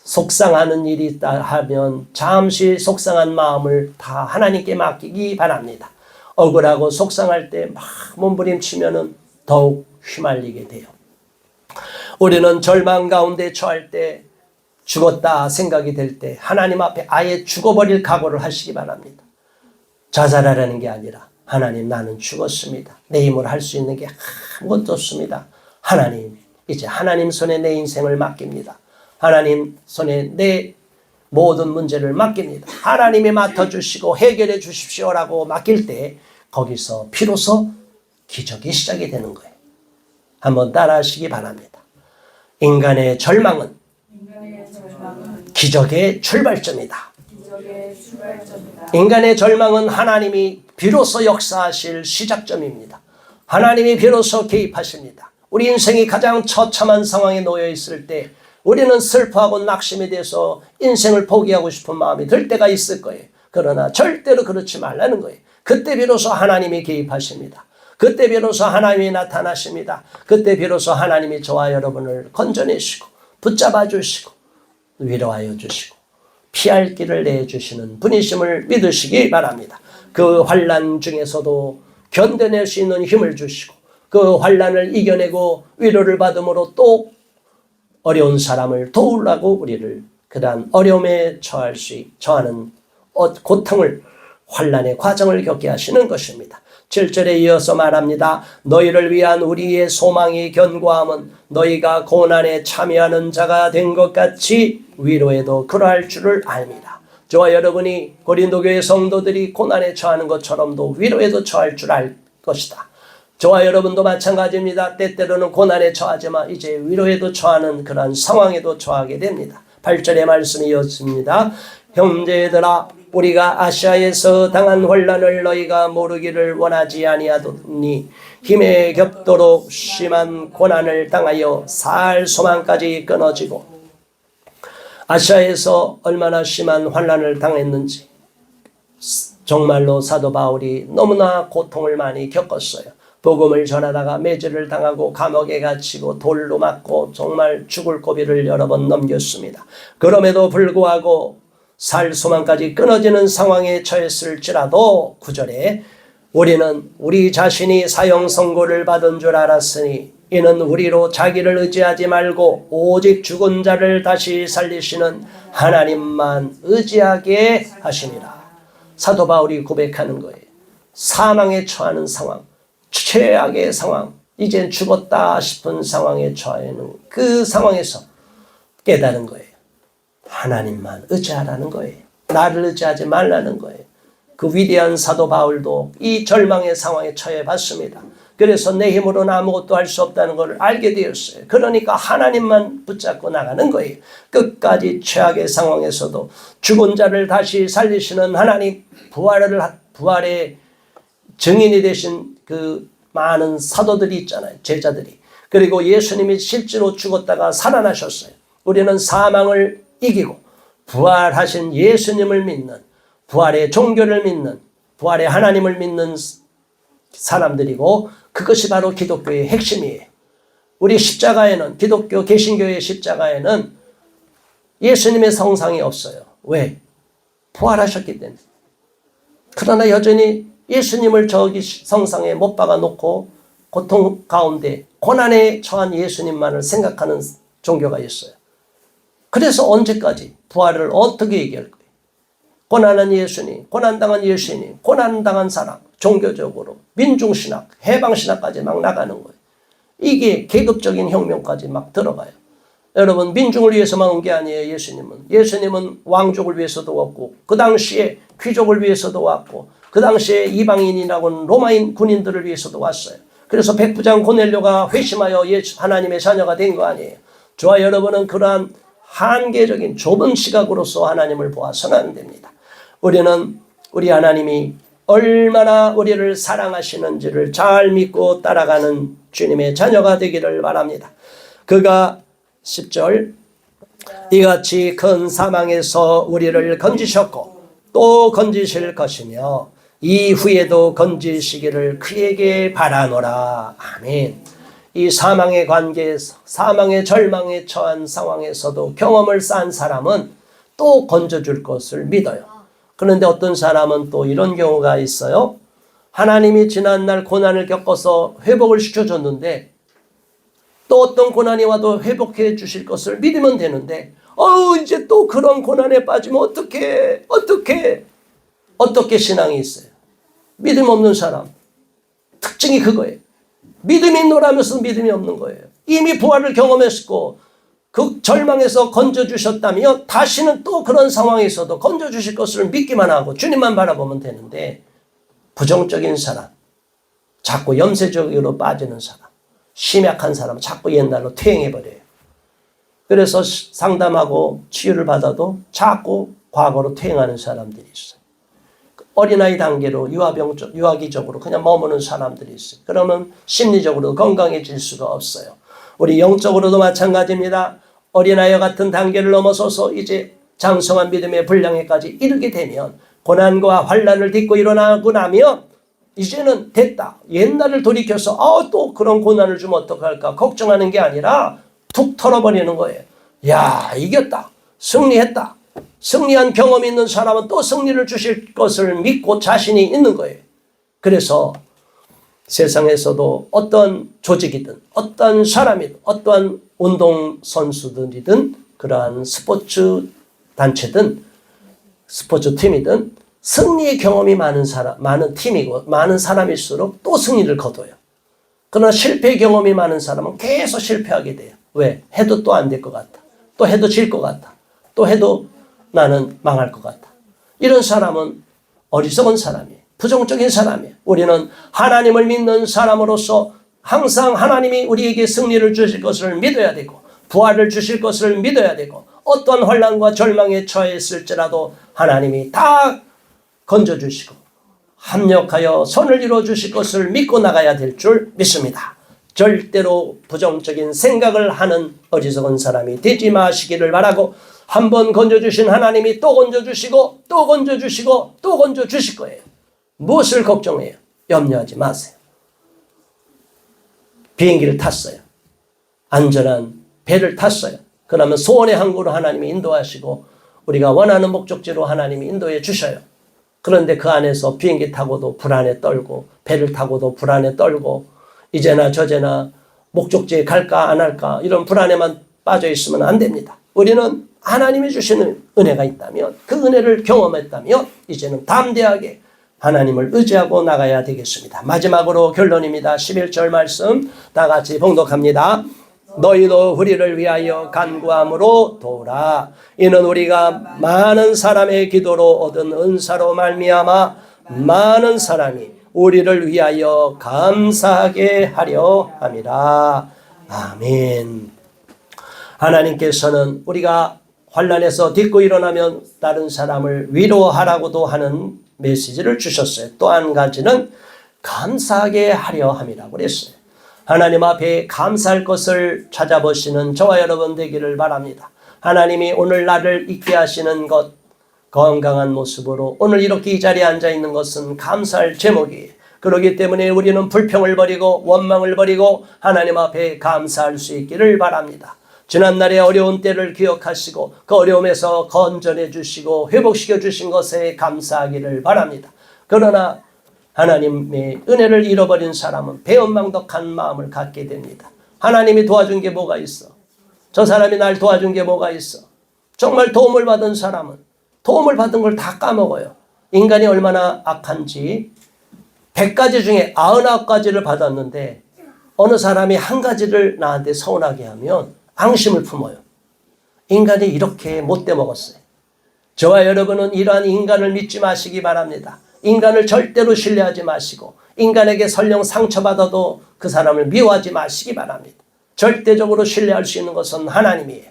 속상하는 일이 있다 하면 잠시 속상한 마음을 다 하나님께 맡기기 바랍니다. 억울하고 속상할 때 막 몸부림치면은 더욱 휘말리게 돼요. 우리는 절망 가운데 처할 때, 죽었다 생각이 될 때 하나님 앞에 아예 죽어버릴 각오를 하시기 바랍니다. 자살하라는 게 아니라 하나님, 나는 죽었습니다. 내 힘으로 할 수 있는 게 아무것도 없습니다. 하나님, 이제 하나님 손에 내 인생을 맡깁니다. 하나님 손에 내 모든 문제를 맡깁니다. 하나님이 맡아주시고 해결해 주십시오라고 맡길 때 거기서 비로소 기적이 시작이 되는 거예요. 한번 따라하시기 바랍니다. 인간의 절망은 기적의 출발점이다. 인간의 절망은 하나님이 비로소 역사하실 시작점입니다. 하나님이 비로소 개입하십니다. 우리 인생이 가장 처참한 상황에 놓여 있을 때 우리는 슬퍼하고 낙심에 대해서 인생을 포기하고 싶은 마음이 들 때가 있을 거예요. 그러나 절대로 그렇지 말라는 거예요. 그때 비로소 하나님이 개입하십니다. 그때 비로소 하나님이 나타나십니다. 그때 비로소 하나님이 저와 여러분을 건져내시고 붙잡아 주시고 위로하여 주시고 피할 길을 내주시는 분이심을 믿으시기 바랍니다. 그 환난 중에서도 견뎌낼 수 있는 힘을 주시고 그 환난을 이겨내고 위로를 받음으로 또 어려운 사람을 도우려고 우리를 그러한 어려움에 처하는 고통을, 환난의 과정을 겪게 하시는 것입니다. 7절에 이어서 말합니다. 너희를 위한 우리의 소망이 견고함은 너희가 고난에 참여하는 자가 된 것 같이 위로에도 그러할 줄을 압니다. 저와 여러분이 고린도 교회 성도들이 고난에 처하는 것처럼도 위로에도 처할 줄 알 것이다. 저와 여러분도 마찬가지입니다. 때때로는 고난에 처하지만 이제 위로에도 처하는 그런 상황에도 처하게 됩니다. 8절의 말씀이 이어집니다. 형제들아, 우리가 아시아에서 당한 환난을 너희가 모르기를 원하지 아니하더니 힘에 겹도록 심한 고난을 당하여 살 소망까지 끊어지고, 아시아에서 얼마나 심한 환난을 당했는지 정말로 사도 바울이 너무나 고통을 많이 겪었어요. 복음을 전하다가 매질을 당하고 감옥에 갇히고 돌로 맞고 정말 죽을 고비를 여러 번 넘겼습니다. 그럼에도 불구하고 살 소망까지 끊어지는 상황에 처했을지라도 9절에 우리는 우리 자신이 사형 선고를 받은 줄 알았으니 이는 우리로 자기를 의지하지 말고 오직 죽은 자를 다시 살리시는 하나님만 의지하게 하심이라. 사도 바울이 고백하는 거예요. 사망에 처하는 상황, 최악의 상황, 이젠 죽었다 싶은 상황에 처하는 그 상황에서 깨달은 거예요. 하나님만 의지하라는 거예요. 나를 의지하지 말라는 거예요. 그 위대한 사도 바울도 이 절망의 상황에 처해 봤습니다. 그래서 내 힘으로는 아무것도 할 수 없다는 것을 알게 되었어요. 그러니까 하나님만 붙잡고 나가는 거예요. 끝까지 최악의 상황에서도 죽은 자를 다시 살리시는 하나님, 부활의 증인이 되신 그 많은 사도들이 있잖아요. 제자들이. 그리고 예수님이 실제로 죽었다가 살아나셨어요. 우리는 사망을 이기고 부활하신 예수님을 믿는, 부활의 종교를 믿는, 부활의 하나님을 믿는 사람들이고, 그것이 바로 기독교의 핵심이에요. 우리 십자가에는, 기독교 개신교의 십자가에는 예수님의 성상이 없어요. 왜? 부활하셨기 때문에. 그러나 여전히 예수님을 저기 성상에 못 박아 놓고 고통 가운데 고난에 처한 예수님만을 생각하는 종교가 있어요. 그래서 언제까지 부활을 어떻게 얘기할 거예요? 고난한 예수님, 고난당한 예수님, 고난당한 사람, 종교적으로 민중신학, 해방신학까지 막 나가는 거예요. 이게 계급적인 혁명까지 막 들어가요. 여러분, 민중을 위해서만 온 게 아니에요. 예수님은 왕족을 위해서도 왔고, 그 당시에 귀족을 위해서도 왔고, 그 당시에 이방인이라고는 로마인 군인들을 위해서도 왔어요. 그래서 백부장 고넬료가 회심하여 하나님의 자녀가 된 거 아니에요. 저와 여러분은 그러한 한계적인 좁은 시각으로서 하나님을 보아서는 안 됩니다. 우리는 우리 하나님이 얼마나 우리를 사랑하시는지를 잘 믿고 따라가는 주님의 자녀가 되기를 바랍니다. 그가 10절 이같이 큰 사망에서 우리를 건지셨고 또 건지실 것이며 이후에도 건지시기를 그에게 바라노라. 아멘. 이 사망의 관계에서, 사망의 절망에 처한 상황에서도 경험을 쌓은 사람은 또 건져줄 것을 믿어요. 그런데 어떤 사람은 또 이런 경우가 있어요. 하나님이 지난날 고난을 겪어서 회복을 시켜줬는데 또 어떤 고난이 와도 회복해 주실 것을 믿으면 되는데 이제 또 그런 고난에 빠지면 어떻게 신앙이 있어요? 믿음 없는 사람 특징이 그거예요. 믿음이 있노라면서 믿음이 없는 거예요. 이미 부활을 경험했고 그 절망에서 건져주셨다면 다시는 또 그런 상황에서도 건져주실 것을 믿기만 하고 주님만 바라보면 되는데, 부정적인 사람, 자꾸 염세적으로 빠지는 사람, 심약한 사람은 자꾸 옛날로 퇴행해버려요. 그래서 상담하고 치유를 받아도 자꾸 과거로 퇴행하는 사람들이 있어요. 어린아이 단계로 유아기적으로 그냥 머무는 사람들이 있어요. 그러면 심리적으로 건강해질 수가 없어요. 우리 영적으로도 마찬가지입니다. 어린아이와 같은 단계를 넘어서서 이제 장성한 믿음의 분량에까지 이르게 되면 고난과 환난을 딛고 일어나고 나면 이제는 됐다. 옛날을 돌이켜서 또 그런 고난을 주면 어떡할까 걱정하는 게 아니라 툭 털어버리는 거예요. 야, 이겼다. 승리했다. 승리한 경험이 있는 사람은 또 승리를 주실 것을 믿고 자신이 있는 거예요. 그래서 세상에서도 어떤 조직이든 어떤 사람이든 어떠한 운동선수들이든 그러한 스포츠 단체든 스포츠 팀이든 승리의 경험이 많은 사람, 많은 팀이고 많은 사람일수록 또 승리를 거둬요. 그러나 실패 경험이 많은 사람은 계속 실패하게 돼요. 왜? 해도 또 안 될 것 같다. 또 해도 질 것 같다. 또 해도 나는 망할 것 같다. 이런 사람은 어리석은 사람이에요. 부정적인 사람이에요. 우리는 하나님을 믿는 사람으로서 항상 하나님이 우리에게 승리를 주실 것을 믿어야 되고 부활을 주실 것을 믿어야 되고 어떤 환난과 절망에 처했을지라도 하나님이 다 건져주시고 합력하여 선을 이루어주실 것을 믿고 나가야 될 줄 믿습니다. 절대로 부정적인 생각을 하는 어리석은 사람이 되지 마시기를 바라고, 한 번 건져주신 하나님이 또 건져주시고 또 건져주시고 또 건져주실 거예요. 무엇을 걱정해요? 염려하지 마세요. 비행기를 탔어요. 안전한 배를 탔어요. 그러면 소원의 항구로 하나님이 인도하시고 우리가 원하는 목적지로 하나님이 인도해 주셔요. 그런데 그 안에서 비행기 타고도 불안에 떨고 배를 타고도 불안에 떨고 이제나 저제나 목적지에 갈까 안 할까 이런 불안에만 빠져 있으면 안 됩니다. 우리는 하나님이 주시는 은혜가 있다면 그 은혜를 경험했다면 이제는 담대하게 하나님을 의지하고 나가야 되겠습니다. 마지막으로 결론입니다. 11절 말씀 다 같이 봉독합니다. 너희도 우리를 위하여 간구함으로 도우라. 이는 우리가 많은 사람의 기도로 얻은 은사로 말미암아 많은 사람이 우리를 위하여 감사하게 하려 함이라. 아멘. 하나님께서는 우리가 환난에서 딛고 일어나면 다른 사람을 위로하라고도 하는 메시지를 주셨어요. 또 한 가지는 감사하게 하려 함이라고 그랬어요. 하나님 앞에 감사할 것을 찾아보시는 저와 여러분 되기를 바랍니다. 하나님이 오늘 나를 있게 하시는 것, 건강한 모습으로 오늘 이렇게 이 자리에 앉아 있는 것은 감사할 제목이에요. 그렇기 때문에 우리는 불평을 버리고 원망을 버리고 하나님 앞에 감사할 수 있기를 바랍니다. 지난날의 어려운 때를 기억하시고 그 어려움에서 건져내 주시고 회복시켜 주신 것에 감사하기를 바랍니다. 그러나 하나님의 은혜를 잃어버린 사람은 배은망덕한 마음을 갖게 됩니다. 하나님이 도와준 게 뭐가 있어? 저 사람이 날 도와준 게 뭐가 있어? 정말 도움을 받은 사람은 도움을 받은 걸 다 까먹어요. 인간이 얼마나 악한지 100가지 중에 99가지를 받았는데 어느 사람이 한 가지를 나한테 서운하게 하면 앙심을 품어요. 인간이 이렇게 못돼 먹었어요. 저와 여러분은 이러한 인간을 믿지 마시기 바랍니다. 인간을 절대로 신뢰하지 마시고 인간에게 설령 상처받아도 그 사람을 미워하지 마시기 바랍니다. 절대적으로 신뢰할 수 있는 것은 하나님이에요.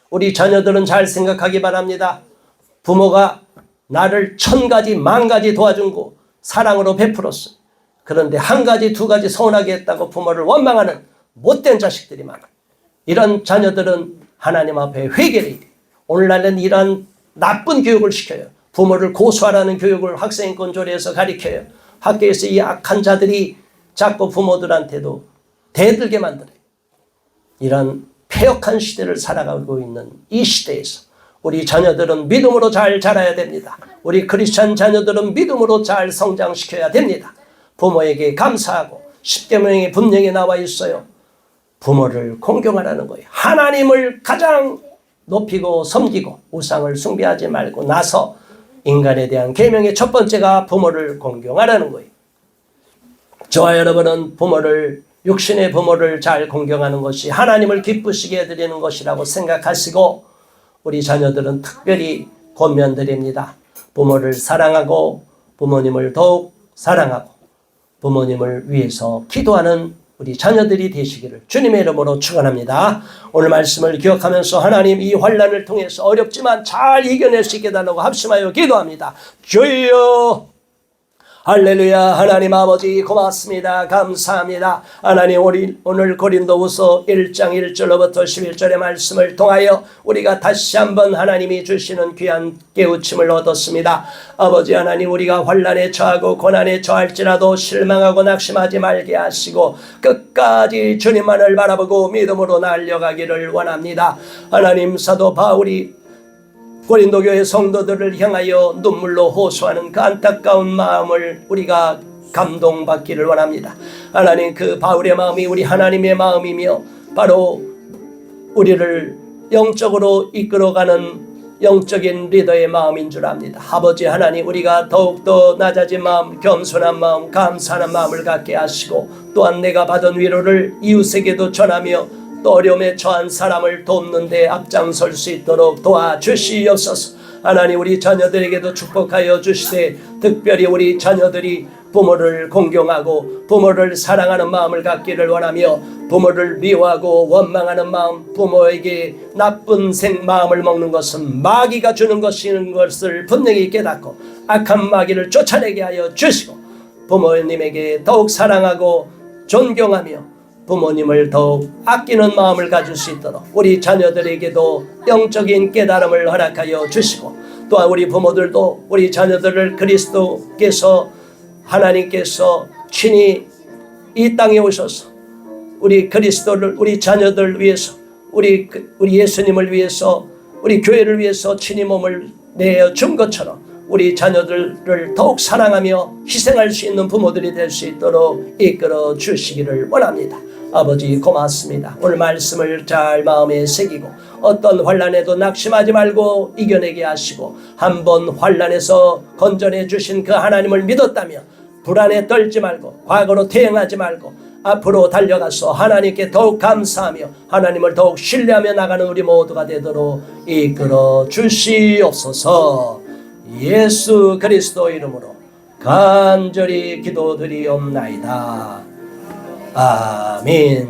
우리 자녀들은 잘 생각하기 바랍니다. 부모가 나를 1000가지, 10,000가지 도와준 거 사랑으로 베풀었어요. 그런데 한 가지, 두 가지 서운하게 했다고 부모를 원망하는 못된 자식들이 많아요. 이런 자녀들은 하나님 앞에 회개를 해요. 오늘날은 이런 나쁜 교육을 시켜요. 부모를 고소하라는 교육을 학생인권 조례에서 가르쳐요. 학교에서 이 악한 자들이 자꾸 부모들한테도 대들게 만들어요. 이런 폐역한 시대를 살아가고 있는 이 시대에서 우리 자녀들은 믿음으로 잘 자라야 됩니다. 우리 크리스찬 자녀들은 믿음으로 잘 성장시켜야 됩니다. 부모에게 감사하고 십계명에 분명히 나와 있어요. 부모를 공경하라는 거예요. 하나님을 가장 높이고 섬기고 우상을 숭배하지 말고 나서 인간에 대한 계명의 첫 번째가 부모를 공경하라는 거예요. 저와 여러분은 부모를 육신의 부모를 잘 공경하는 것이 하나님을 기쁘시게 해드리는 것이라고 생각하시고 우리 자녀들은 특별히 권면드립니다. 부모를 사랑하고 부모님을 더욱 사랑하고 부모님을 위해서 기도하는 우리 자녀들이 되시기를 주님의 이름으로 축원합니다. 오늘 말씀을 기억하면서 하나님 이 환난을 통해서 어렵지만 잘 이겨낼 수 있게 달라고 합심하여 기도합니다. 주여 할렐루야. 하나님 아버지 고맙습니다. 감사합니다. 하나님 오늘 고린도후서 1장 1절로부터 11절의 말씀을 통하여 우리가 다시 한번 하나님이 주시는 귀한 깨우침을 얻었습니다. 아버지 하나님 우리가 환난에 처하고 고난에 처할지라도 실망하고 낙심하지 말게 하시고 끝까지 주님만을 바라보고 믿음으로 날려가기를 원합니다. 하나님 사도 바울이 고린도 교회 성도들을 향하여 눈물로 호소하는 그 안타까운 마음을 우리가 감동받기를 원합니다. 하나님 그 바울의 마음이 우리 하나님의 마음이며 바로 우리를 영적으로 이끌어가는 영적인 리더의 마음인 줄 압니다. 아버지 하나님 우리가 더욱더 낮아진 마음, 겸손한 마음, 감사하는 마음을 갖게 하시고 또한 내가 받은 위로를 이웃에게도 전하며 또 어려움에 처한 사람을 돕는 데 앞장설 수 있도록 도와주시옵소서. 하나님 우리 자녀들에게도 축복하여 주시되 특별히 우리 자녀들이 부모를 공경하고 부모를 사랑하는 마음을 갖기를 원하며 부모를 미워하고 원망하는 마음, 부모에게 나쁜 마음을 먹는 것은 마귀가 주는 것을 분명히 깨닫고 악한 마귀를 쫓아내게 하여 주시고 부모님에게 더욱 사랑하고 존경하며 부모님을 더욱 아끼는 마음을 가질 수 있도록 우리 자녀들에게도 영적인 깨달음을 허락하여 주시고 또한 우리 부모들도 우리 자녀들을 그리스도께서 하나님께서 친히 이 땅에 오셔서 우리 그리스도를 우리 자녀들 위해서 우리 예수님을 위해서 우리 교회를 위해서 친히 몸을 내어 준 것처럼 우리 자녀들을 더욱 사랑하며 희생할 수 있는 부모들이 될 수 있도록 이끌어 주시기를 원합니다. 아버지 고맙습니다. 오늘 말씀을 잘 마음에 새기고 어떤 환난에도 낙심하지 말고 이겨내게 하시고 한번 환난에서 건져내 주신 그 하나님을 믿었다며 불안에 떨지 말고 과거로 퇴행하지 말고 앞으로 달려가서 하나님께 더욱 감사하며 하나님을 더욱 신뢰하며 나가는 우리 모두가 되도록 이끌어 주시옵소서. 예수 그리스도 이름으로 간절히 기도드리옵나이다. 아멘.